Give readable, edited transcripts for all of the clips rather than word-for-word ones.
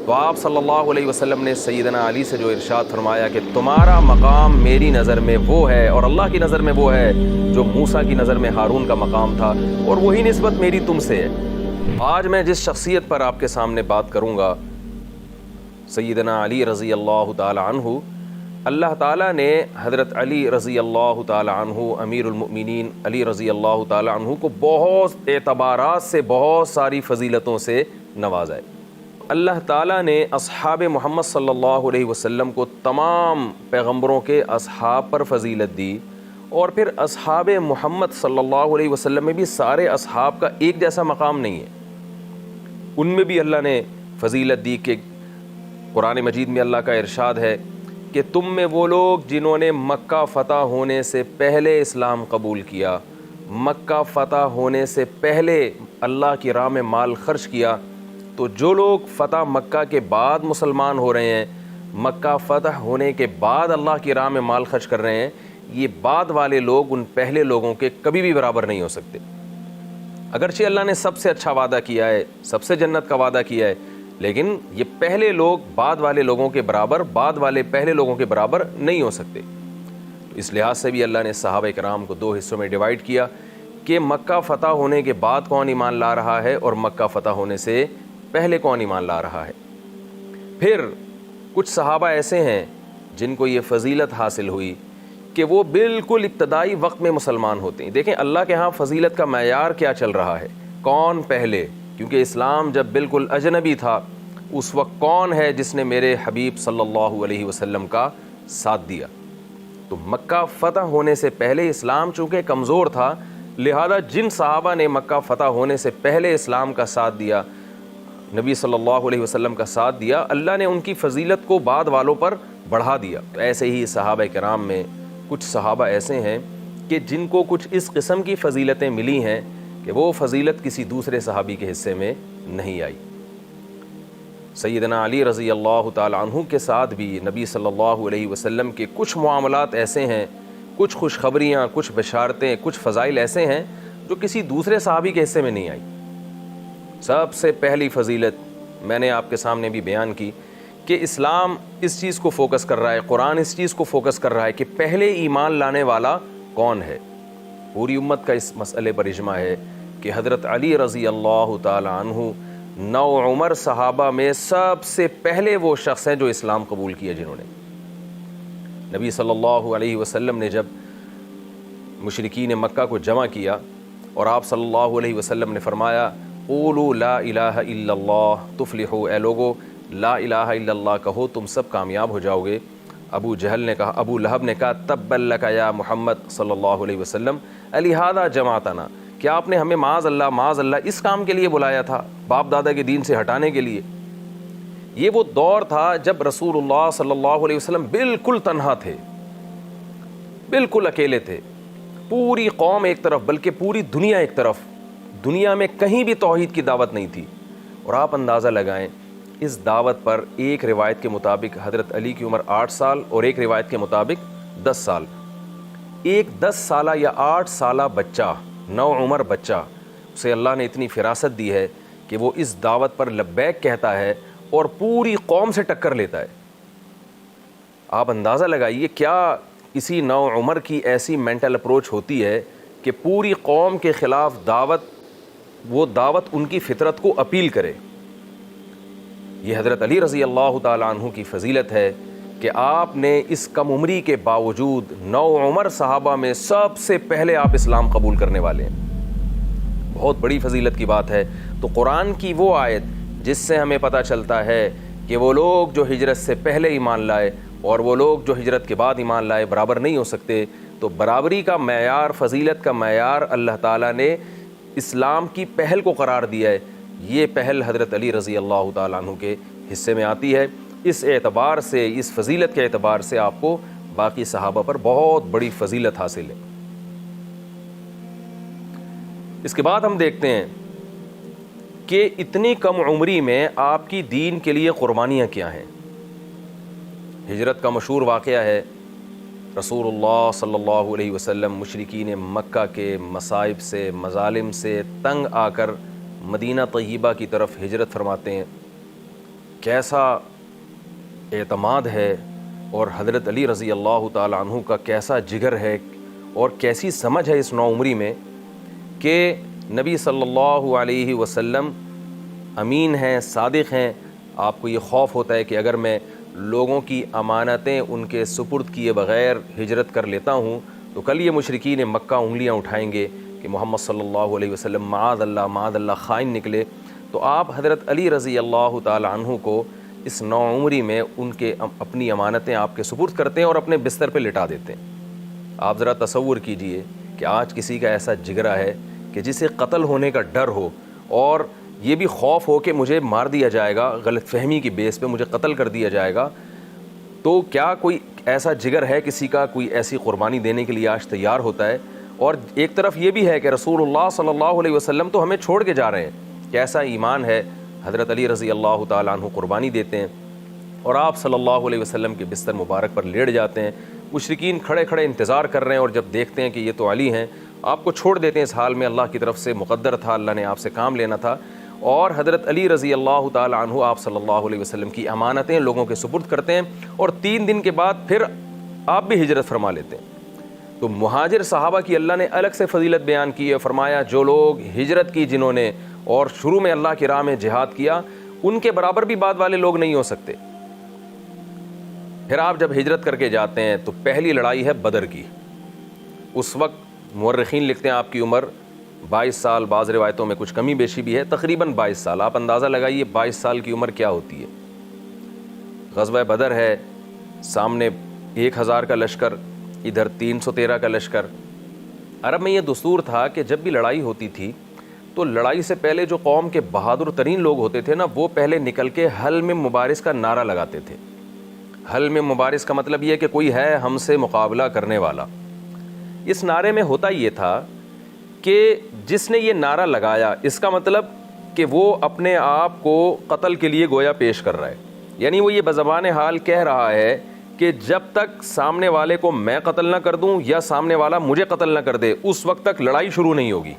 تو آپ صلی اللہ علیہ وسلم نے سیدنا علی سے جو ارشاد فرمایا کہ تمہارا مقام میری نظر میں وہ ہے اور اللہ کی نظر میں وہ ہے جو موسیٰ کی نظر میں ہارون کا مقام تھا، اور وہی نسبت میری تم سے ہے۔ آج میں جس شخصیت پر آپ کے سامنے بات کروں گا، سیدنا علی رضی اللہ تعالی عنہ، اللہ تعالیٰ نے حضرت علی رضی اللہ تعالی عنہ امیر المؤمنین علی رضی اللہ تعالی عنہ کو بہت اعتبارات سے، بہت ساری فضیلتوں سے نوازا ہے۔ اللہ تعالیٰ نے اصحاب محمد صلی اللہ علیہ وسلم کو تمام پیغمبروں کے اصحاب پر فضیلت دی، اور پھر اصحاب محمد صلی اللہ علیہ وسلم میں بھی سارے اصحاب کا ایک جیسا مقام نہیں ہے، ان میں بھی اللہ نے فضیلت دی کہ قرآن مجید میں اللہ کا ارشاد ہے کہ تم میں وہ لوگ جنہوں نے مکہ فتح ہونے سے پہلے اسلام قبول کیا، مکہ فتح ہونے سے پہلے اللہ کی راہ میں مال خرچ کیا، تو جو لوگ فتح مکہ کے بعد مسلمان ہو رہے ہیں، مکہ فتح ہونے کے بعد اللہ کی راہ میں مال خرچ کر رہے ہیں، یہ بعد والے لوگ ان پہلے لوگوں کے کبھی بھی برابر نہیں ہو سکتے۔ اگرچہ اللہ نے سب سے اچھا وعدہ کیا ہے، سب سے جنت کا وعدہ کیا ہے، لیکن یہ پہلے لوگ بعد والے لوگوں کے برابر، بعد والے پہلے لوگوں کے برابر نہیں ہو سکتے۔ تو اس لحاظ سے بھی اللہ نے صحابہ کرام کو دو حصوں میں ڈیوائیڈ کیا کہ مکہ فتح ہونے کے بعد کون ایمان لا رہا ہے اور مکہ فتح ہونے سے پہلے کون ایمان لا رہا ہے۔ پھر کچھ صحابہ ایسے ہیں جن کو یہ فضیلت حاصل ہوئی کہ وہ بالکل ابتدائی وقت میں مسلمان ہوتے ہیں۔ دیکھیں اللہ کے ہاں فضیلت کا معیار کیا چل رہا ہے، کون پہلے، کیونکہ اسلام جب بالکل اجنبی تھا اس وقت کون ہے جس نے میرے حبیب صلی اللہ علیہ وسلم کا ساتھ دیا۔ تو مکہ فتح ہونے سے پہلے اسلام چونکہ کمزور تھا، لہذا جن صحابہ نے مکہ فتح ہونے سے پہلے اسلام کا ساتھ دیا، نبی صلی اللہ علیہ وسلم کا ساتھ دیا، اللہ نے ان کی فضیلت کو بعد والوں پر بڑھا دیا۔ تو ایسے ہی صحابہ کرام میں کچھ صحابہ ایسے ہیں کہ جن کو کچھ اس قسم کی فضیلتیں ملی ہیں کہ وہ فضیلت کسی دوسرے صحابی کے حصے میں نہیں آئی۔ سیدنا علی رضی اللہ تعالی عنہ کے ساتھ بھی نبی صلی اللہ علیہ وسلم کے کچھ معاملات ایسے ہیں، کچھ خوشخبریاں، کچھ بشارتیں، کچھ فضائل ایسے ہیں جو کسی دوسرے صحابی کے حصے میں نہیں آئی۔ سب سے پہلی فضیلت میں نے آپ کے سامنے بھی بیان کی کہ اسلام اس چیز کو فوکس کر رہا ہے، قرآن اس چیز کو فوکس کر رہا ہے کہ پہلے ایمان لانے والا کون ہے۔ پوری امت کا اس مسئلے پر اجماع ہے کہ حضرت علی رضی اللہ تعالی عنہ نو عمر صحابہ میں سب سے پہلے وہ شخص ہیں جو اسلام قبول کیا، جنہوں نے نبی صلی اللہ علیہ وسلم نے جب مشرکین مکہ کو جمع کیا اور آپ صلی اللہ علیہ وسلم نے فرمایا قولوا لا الہ الا اللہ تفلحوا، اے لوگو لا الہ الا اللہ کہو تم سب کامیاب ہو جاؤ گے۔ ابو جہل نے کہا، ابو لہب نے کہا تبا لک یا محمد صلی اللہ علیہ وسلم الہذا جمعتنا، کیا آپ نے ہمیں معاذ اللہ اس کام کے لیے بلایا تھا، باپ دادا کے دین سے ہٹانے کے لیے؟ یہ وہ دور تھا جب رسول اللہ صلی اللہ علیہ وسلم بالکل تنہا تھے، بالکل اکیلے تھے، پوری قوم ایک طرف بلکہ پوری دنیا ایک طرف، دنیا میں کہیں بھی توحید کی دعوت نہیں تھی۔ اور آپ اندازہ لگائیں اس دعوت پر ایک روایت کے مطابق حضرت علی کی عمر 8 سال اور ایک روایت کے مطابق 10 سال، ایک 10 سالہ یا 8 سالہ بچہ، نو عمر بچہ، اسے اللہ نے اتنی فراست دی ہے کہ وہ اس دعوت پر لبیک کہتا ہے اور پوری قوم سے ٹکر لیتا ہے۔ آپ اندازہ لگائیے کیا کسی نو عمر کی ایسی مینٹل اپروچ ہوتی ہے کہ پوری قوم کے خلاف وہ دعوت ان کی فطرت کو اپیل کرے۔ یہ حضرت علی رضی اللہ تعالی عنہ کی فضیلت ہے کہ آپ نے اس کم عمری کے باوجود نو عمر صحابہ میں سب سے پہلے آپ اسلام قبول کرنے والے ہیں، بہت بڑی فضیلت کی بات ہے۔ تو قرآن کی وہ آیت جس سے ہمیں پتہ چلتا ہے کہ وہ لوگ جو ہجرت سے پہلے ایمان لائے اور وہ لوگ جو ہجرت کے بعد ایمان لائے برابر نہیں ہو سکتے، تو برابری کا معیار، فضیلت کا معیار اللہ تعالیٰ نے اسلام کی پہل کو قرار دیا ہے۔ یہ پہل حضرت علی رضی اللہ تعالیٰ عنہ کے حصے میں آتی ہے۔ اس اعتبار سے، اس فضیلت کے اعتبار سے آپ کو باقی صحابہ پر بہت بڑی فضیلت حاصل ہے۔ اس کے بعد ہم دیکھتے ہیں کہ اتنی کم عمری میں آپ کی دین کے لیے قربانیاں کیا ہیں۔ ہجرت کا مشہور واقعہ ہے، رسول اللہ صلی اللہ علیہ وسلم مشرکین مکہ کے مصائب سے، مظالم سے تنگ آ کر مدینہ طیبہ کی طرف ہجرت فرماتے ہیں۔ کیسا اعتماد ہے اور حضرت علی رضی اللہ تعالی عنہ کا کیسا جگر ہے اور کیسی سمجھ ہے اس نوعمری میں کہ نبی صلی اللہ علیہ وسلم امین ہیں، صادق ہیں. آپ کو یہ خوف ہوتا ہے کہ اگر میں لوگوں کی امانتیں ان کے سپرد کیے بغیر ہجرت کر لیتا ہوں تو کل یہ مشرکین مکہ انگلیاں اٹھائیں گے کہ محمد صلی اللہ علیہ وسلم معاذ اللہ خائن نکلے. تو آپ حضرت علی رضی اللہ تعالی عنہ کو اس نوعمری میں ان کے اپنی امانتیں آپ کے سپرد کرتے ہیں اور اپنے بستر پہ لٹا دیتے ہیں. آپ ذرا تصور کیجئے کہ آج کسی کا ایسا جگرا ہے کہ جسے قتل ہونے کا ڈر ہو اور یہ بھی خوف ہو کہ مجھے مار دیا جائے گا، غلط فہمی کی بیس پہ مجھے قتل کر دیا جائے گا. تو کیا کوئی ایسا جگر ہے کسی کا، کوئی ایسی قربانی دینے کے لیے آج تیار ہوتا ہے؟ اور ایک طرف یہ بھی ہے کہ رسول اللہ صلی اللہ علیہ وسلم تو ہمیں چھوڑ کے جا رہے ہیں. کیسا ایمان ہے. حضرت علی رضی اللہ تعالیٰ عنہ قربانی دیتے ہیں اور آپ صلی اللہ علیہ وسلم کے بستر مبارک پر لیٹ جاتے ہیں. مشرکین کھڑے کھڑے انتظار کر رہے ہیں اور جب دیکھتے ہیں کہ یہ تو علی ہیں، آپ کو چھوڑ دیتے ہیں اس حال میں. اللہ کی طرف سے مقدر تھا، اللہ نے آپ سے کام لینا تھا. اور حضرت علی رضی اللہ تعالی عنہ آپ صلی اللہ علیہ وسلم کی امانتیں لوگوں کے سپرد کرتے ہیں اور 3 دن کے بعد پھر آپ بھی ہجرت فرما لیتے ہیں. تو مہاجر صحابہ کی اللہ نے الگ سے فضیلت بیان کی ہے. فرمایا جو لوگ ہجرت کی جنہوں نے اور شروع میں اللہ کی راہ میں جہاد کیا، ان کے برابر بھی بعد والے لوگ نہیں ہو سکتے. پھر آپ جب ہجرت کر کے جاتے ہیں تو پہلی لڑائی ہے بدر کی. اس وقت مورخین لکھتے ہیں آپ کی عمر 22 سال، بعض روایتوں میں کچھ کمی بیشی بھی ہے، تقریباً 22 سال. آپ اندازہ لگائیے 22 سال کی عمر کیا ہوتی ہے. غزوہ بدر ہے، سامنے 1000 کا لشکر، ادھر 313 کا لشکر. عرب میں یہ دستور تھا کہ جب بھی لڑائی ہوتی تھی تو لڑائی سے پہلے جو قوم کے بہادر ترین لوگ ہوتے تھے نا، وہ پہلے نکل کے حل میں مبارز کا نعرہ لگاتے تھے. حل میں مبارز کا مطلب یہ کہ کوئی ہے ہم سے مقابلہ کرنے والا. اس نعرے میں ہوتا یہ تھا کہ جس نے یہ نعرہ لگایا اس کا مطلب کہ وہ اپنے آپ کو قتل کے لیے گویا پیش کر رہا ہے. یعنی وہ یہ بزبان حال کہہ رہا ہے کہ جب تک سامنے والے کو میں قتل نہ کر دوں یا سامنے والا مجھے قتل نہ کر دے اس وقت تک لڑائی شروع نہیں ہوگی.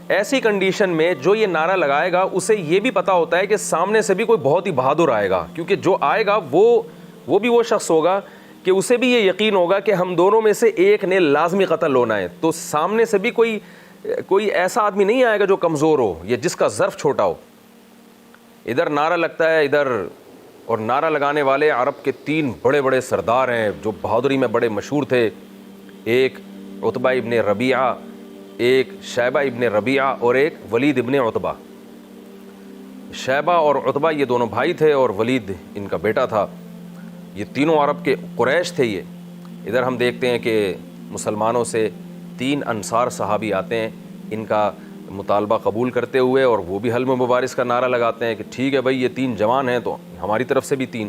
ایسی کنڈیشن میں جو یہ نعرہ لگائے گا اسے یہ بھی پتا ہوتا ہے کہ سامنے سے بھی کوئی بہت ہی بہادر آئے گا، کیونکہ جو آئے گا وہ بھی وہ شخص ہوگا کہ اسے بھی یہ یقین ہوگا کہ ہم دونوں میں سے ایک نے لازمی قتل ہونا ہے. تو سامنے سے بھی کوئی ایسا آدمی نہیں آئے گا جو کمزور ہو یا جس کا ظرف چھوٹا ہو. ادھر نعرہ لگتا ہے ادھر، اور نعرہ لگانے والے عرب کے 3 بڑے بڑے سردار ہیں جو بہادری میں بڑے مشہور تھے. ایک عتبہ ابن ربیعہ، ایک شیبہ ابن ربیعہ اور ایک ولید ابن عتبہ. شیبہ اور عتبہ یہ دونوں بھائی تھے اور ولید ان کا بیٹا تھا. یہ تینوں عرب کے قریش تھے. یہ ادھر ہم دیکھتے ہیں کہ مسلمانوں سے 3 انصار صحابی آتے ہیں ان کا مطالبہ قبول کرتے ہوئے، اور وہ بھی حلم مبارز کا نعرہ لگاتے ہیں کہ ٹھیک ہے بھائی یہ 3 جوان ہیں تو ہماری طرف سے بھی 3.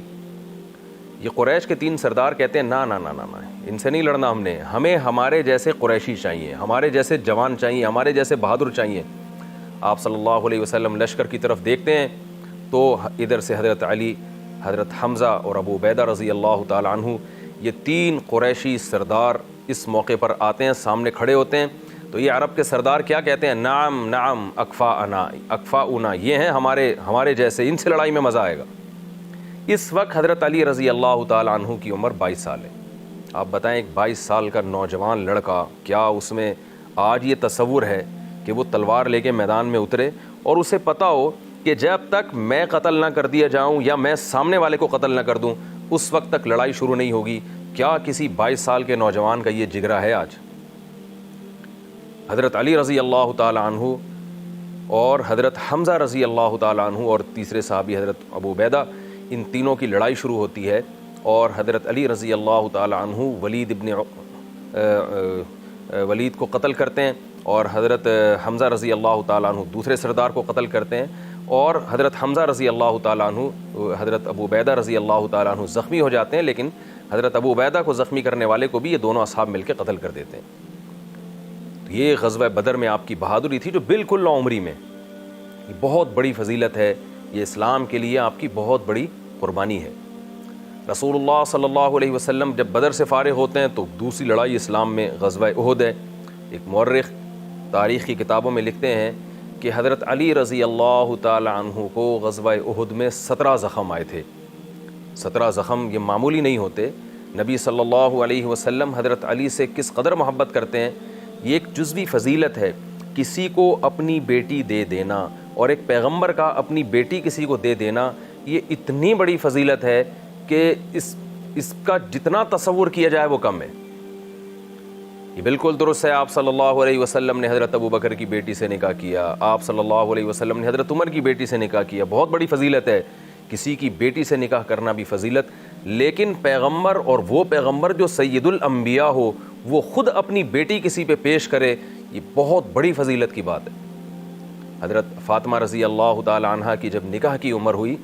یہ قریش کے 3 سردار کہتے ہیں نا نا نا نا نا ان سے نہیں لڑنا ہمیں ہمارے جیسے قریشی چاہیے، ہمارے جیسے جوان چاہیے، ہمارے جیسے بہادر چاہیے. آپ صلی اللہ علیہ وسلم لشکر کی طرف دیکھتے ہیں تو ادھر سے حضرت علی، حضرت حمزہ اور ابو عبیدہ رضی اللہ تعالی عنہ، یہ 3 قریشی سردار اس موقع پر آتے ہیں، سامنے کھڑے ہوتے ہیں. تو یہ عرب کے سردار کیا کہتے ہیں؟ نعم نعم اکفاؤنا، یہ ہیں ہمارے جیسے، ان سے لڑائی میں مزہ آئے گا. اس وقت حضرت علی رضی اللہ تعالی عنہ کی عمر 22 سال ہے. آپ بتائیں ایک 22 سال کا نوجوان لڑکا، کیا اس میں آج یہ تصور ہے کہ وہ تلوار لے کے میدان میں اترے اور اسے پتہ ہو کہ جب تک میں قتل نہ کر دیا جاؤں یا میں سامنے والے کو قتل نہ کر دوں اس وقت تک لڑائی شروع نہیں ہوگی؟ کیا کسی 22 سال کے نوجوان کا یہ جگرا ہے آج؟ حضرت علی رضی اللہ تعالی عنہ اور حضرت حمزہ رضی اللہ تعالی عنہ اور تیسرے صحابی حضرت ابو عبیدہ، ان تینوں کی لڑائی شروع ہوتی ہے اور حضرت علی رضی اللہ تعالی عنہ ولید کو قتل کرتے ہیں اور حضرت حمزہ رضی اللہ تعالیٰ عنہ دوسرے سردار کو قتل کرتے ہیں، اور حضرت حمزہ رضی اللہ تعالیٰ عنہ حضرت ابو عبیدہ رضی اللہ تعالیٰ عنہ زخمی ہو جاتے ہیں، لیکن حضرت ابو عبیدہ کو زخمی کرنے والے کو بھی یہ دونوں اصحاب مل کے قتل کر دیتے ہیں. یہ غزوہ بدر میں آپ کی بہادری تھی جو بالکل نوعمری میں، یہ بہت بڑی فضیلت ہے، یہ اسلام کے لیے آپ کی بہت بڑی قربانی ہے. رسول اللہ صلی اللہ علیہ وسلم جب بدر سے فارغ ہوتے ہیں تو دوسری لڑائی اسلام میں غزوہ احد ہے. ایک مورخ تاریخ کی کتابوں میں لکھتے ہیں کہ حضرت علی رضی اللہ تعالی عنہ کو غزوہ احد میں 17 زخم آئے تھے۔ 17 زخم یہ معمولی نہیں ہوتے۔ نبی صلی اللہ علیہ وسلم حضرت علی سے کس قدر محبت کرتے ہیں، یہ ایک جزوی فضیلت ہے۔ کسی کو اپنی بیٹی دے دینا، اور ایک پیغمبر کا اپنی بیٹی کسی کو دے دینا، یہ اتنی بڑی فضیلت ہے کہ اس کا جتنا تصور کیا جائے وہ کم ہے۔ یہ بالکل درست ہے، آپ صلی اللہ علیہ وسلم نے حضرت ابو بکر کی بیٹی سے نکاح کیا، آپ صلی اللہ علیہ وسلم نے حضرت عمر کی بیٹی سے نکاح کیا، بہت بڑی فضیلت ہے۔ کسی کی بیٹی سے نکاح کرنا بھی فضیلت، لیکن پیغمبر، اور وہ پیغمبر جو سید الانبیاء ہو، وہ خود اپنی بیٹی کسی پہ پیش کرے، یہ بہت بڑی فضیلت کی بات ہے۔ حضرت فاطمہ رضی اللہ تعالی عنہ کی جب نکاح کی عمر ہوئی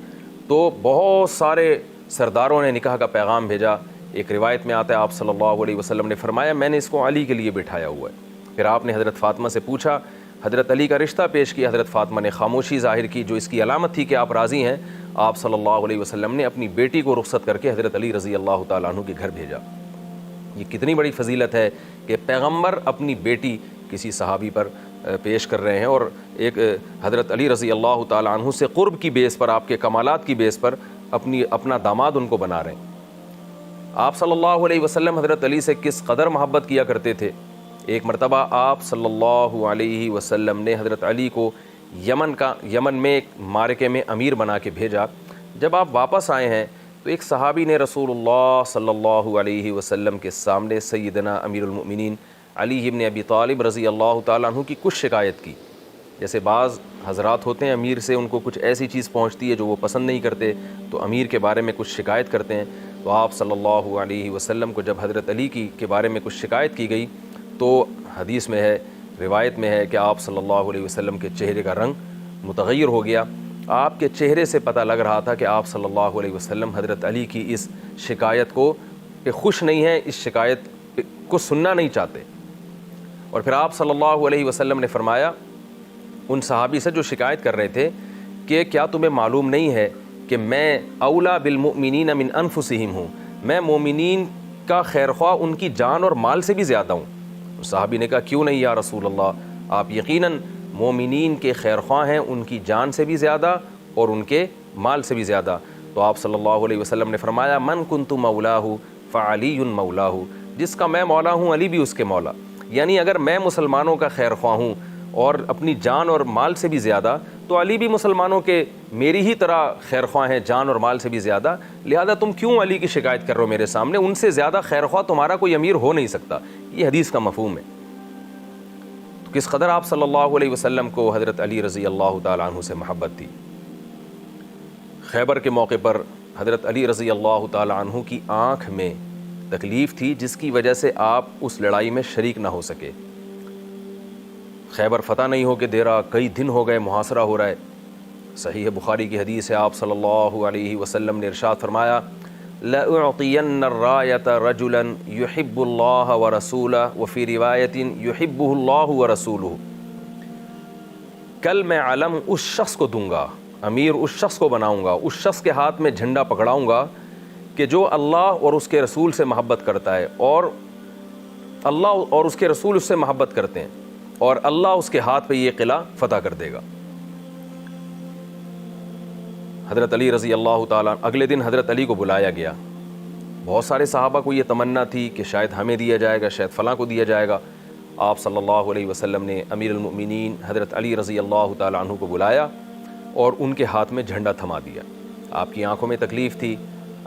تو بہت سارے سرداروں نے نکاح کا پیغام بھیجا۔ ایک روایت میں آتا ہے آپ صلی اللہ علیہ وسلم نے فرمایا میں نے اس کو علی کے لیے بٹھایا ہوا ہے۔ پھر آپ نے حضرت فاطمہ سے پوچھا، حضرت علی کا رشتہ پیش کیا، حضرت فاطمہ نے خاموشی ظاہر کی، جو اس کی علامت تھی کہ آپ راضی ہیں۔ آپ صلی اللہ علیہ وسلم نے اپنی بیٹی کو رخصت کر کے حضرت علی رضی اللہ تعالیٰ عنہ کے گھر بھیجا۔ یہ کتنی بڑی فضیلت ہے کہ پیغمبر اپنی بیٹی کسی صحابی پر پیش کر رہے ہیں، اور ایک حضرت علی رضی اللہ تعالیٰ عنہ سے قرب کی بیس پر، آپ کے کمالات کی بیس پر اپنا داماد ان کو بنا رہے ہیں۔ آپ صلی اللہ علیہ وسلم حضرت علی سے کس قدر محبت کیا کرتے تھے۔ ایک مرتبہ آپ صلی اللہ علیہ وسلم نے حضرت علی کو یمن میں ایک معرکے میں امیر بنا کے بھیجا۔ جب آپ واپس آئے ہیں تو ایک صحابی نے رسول اللہ صلی اللہ علیہ وسلم کے سامنے سیدنا امیر المؤمنین علی ابن ابی طالب رضی اللہ تعالیٰ عنہ کی کچھ شکایت کی۔ جیسے بعض حضرات ہوتے ہیں، امیر سے ان کو کچھ ایسی چیز پہنچتی ہے جو وہ پسند نہیں کرتے، تو امیر کے بارے میں کچھ شکایت کرتے ہیں۔ تو آپ صلی اللہ علیہ وسلم کو جب حضرت علی کے بارے میں کچھ شکایت کی گئی تو حدیث میں ہے، روایت میں ہے کہ آپ صلی اللہ علیہ وسلم کے چہرے کا رنگ متغیر ہو گیا۔ آپ کے چہرے سے پتہ لگ رہا تھا کہ آپ صلی اللہ علیہ وسلم حضرت علی کی اس شکایت کو خوش نہیں ہیں، اس شکایت کو سننا نہیں چاہتے۔ اور پھر آپ صلی اللہ علیہ وسلم نے فرمایا ان صحابی سے جو شکایت کر رہے تھے کہ کیا تمہیں معلوم نہیں ہے کہ میں اولا بالمؤمنین من انفسہم ہوں، میں مومنین کا خیر خواہ ان کی جان اور مال سے بھی زیادہ ہوں۔ صحابی نے کہا کیوں نہیں یا رسول اللہ، آپ یقیناً مومنین کے خیر خواہ ہیں، ان کی جان سے بھی زیادہ اور ان کے مال سے بھی زیادہ۔ تو آپ صلی اللہ علیہ وسلم نے فرمایا من کنت مولاہ فعلی مولاہ، جس کا میں مولا ہوں علی بھی اس کے مولا۔ یعنی اگر میں مسلمانوں کا خیر خواہ ہوں اور اپنی جان اور مال سے بھی زیادہ، تو علی بھی مسلمانوں کے میری ہی طرح خیر خواہ ہیں، جان اور مال سے بھی زیادہ، لہذا تم کیوں علی کی شکایت کر رہے ہو میرے سامنے؟ ان سے زیادہ خیر خواہ تمہارا کوئی امیر ہو نہیں سکتا۔ یہ حدیث کا مفہوم ہے۔ تو کس قدر آپ صلی اللہ علیہ وسلم کو حضرت علی رضی اللہ تعالیٰ عنہ سے محبت تھی۔ خیبر کے موقع پر حضرت علی رضی اللہ تعالیٰ عنہ کی آنکھ میں تکلیف تھی، جس کی وجہ سے آپ اس لڑائی میں شریک نہ ہو سکے۔ خیبر فتح نہیں ہو کے دے رہا، کئی دن ہو گئے، محاصرہ ہو رہا ہے۔ صحیح بخاری کی حدیث ہے، آپ صلی اللہ علیہ وسلم نے ارشاد فرمایا لَأُعْطِيَنَّ الرَّایَةَ رَجُلًا يُحِبُّ اللَّهَ وَرَسُولَهُ وَفِي رِوَایَةٍ يُحِبُّهُ اللَّهُ وَرَسُولُهُ، کل میں علم اس شخص کو دوں گا، امیر اس شخص کو بناؤں گا، اس شخص کے ہاتھ میں جھنڈا پکڑاؤں گا کہ جو اللہ اور اس کے رسول سے محبت کرتا ہے، اور اللہ اور اس کے رسول اس سے محبت کرتے ہیں، اور اللہ اس کے ہاتھ پہ یہ قلعہ فتح کر دے گا۔ حضرت علی رضی اللہ تعالیٰ، اگلے دن حضرت علی کو بلایا گیا۔ بہت سارے صحابہ کو یہ تمنا تھی کہ شاید ہمیں دیا جائے گا، شاید فلاں کو دیا جائے گا۔ آپ صلی اللہ علیہ وسلم نے امیر المؤمنین حضرت علی رضی اللہ تعالیٰ عنہ کو بلایا اور ان کے ہاتھ میں جھنڈا تھما دیا۔ آپ کی آنکھوں میں تکلیف تھی،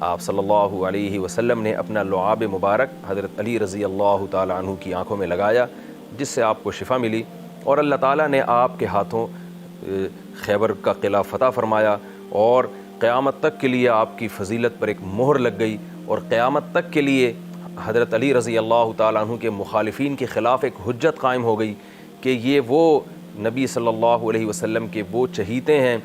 آپ صلی اللہ علیہ وسلم نے اپنا لعاب مبارک حضرت علی رضی اللہ تعالیٰ عنہ کی آنکھوں میں لگایا، جس سے آپ کو شفا ملی، اور اللہ تعالیٰ نے آپ کے ہاتھوں خیبر کا قلعہ فتح فرمایا، اور قیامت تک کے لیے آپ کی فضیلت پر ایک مہر لگ گئی، اور قیامت تک کے لیے حضرت علی رضی اللہ تعالیٰ عنہ کے مخالفین کے خلاف ایک حجت قائم ہو گئی کہ یہ وہ نبی صلی اللہ علیہ وسلم کے وہ چہیتے ہیں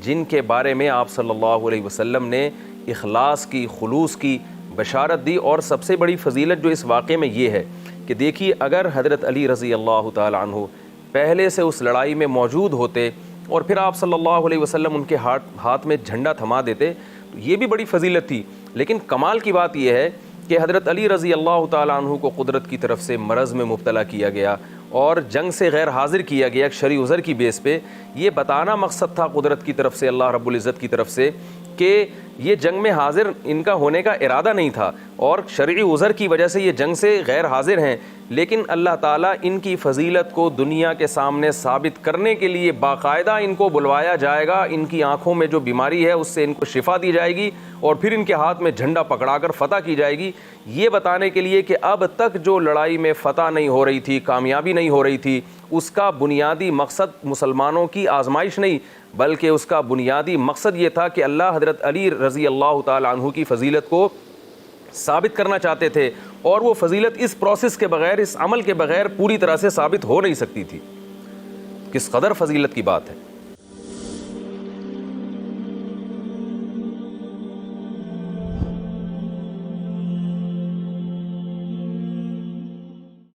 جن کے بارے میں آپ صلی اللہ علیہ وسلم نے اخلاص کی، خلوص کی بشارت دی۔ اور سب سے بڑی فضیلت جو اس واقعے میں یہ ہے کہ دیکھیے، اگر حضرت علی رضی اللہ تعالیٰ عنہ پہلے سے اس لڑائی میں موجود ہوتے اور پھر آپ صلی اللہ علیہ وسلم ان کے ہاتھ میں جھنڈا تھما دیتے تو یہ بھی بڑی فضیلت تھی۔ لیکن کمال کی بات یہ ہے کہ حضرت علی رضی اللہ تعالیٰ عنہ کو قدرت کی طرف سے مرض میں مبتلا کیا گیا، اور جنگ سے غیر حاضر کیا گیا ایک شرعی عذر کی بیس پہ، یہ بتانا مقصد تھا قدرت کی طرف سے، اللہ رب العزت کی طرف سے، کہ یہ جنگ میں حاضر ان کا ہونے کا ارادہ نہیں تھا اور شرعی عذر کی وجہ سے یہ جنگ سے غیر حاضر ہیں، لیکن اللہ تعالیٰ ان کی فضیلت کو دنیا کے سامنے ثابت کرنے کے لیے باقاعدہ ان کو بلوایا جائے گا، ان کی آنکھوں میں جو بیماری ہے اس سے ان کو شفا دی جائے گی اور پھر ان کے ہاتھ میں جھنڈا پکڑا کر فتح کی جائے گی، یہ بتانے کے لیے کہ اب تک جو لڑائی میں فتح نہیں ہو رہی تھی، کامیابی نہیں ہو رہی تھی، اس کا بنیادی مقصد مسلمانوں کی آزمائش نہیں بلکہ اس کا بنیادی مقصد یہ تھا کہ اللہ حضرت علی رضی اللہ تعالی عنہ کی فضیلت کو ثابت کرنا چاہتے تھے، اور وہ فضیلت اس پروسیس کے بغیر، اس عمل کے بغیر پوری طرح سے ثابت ہو نہیں سکتی تھی۔ کس قدر فضیلت کی بات ہے۔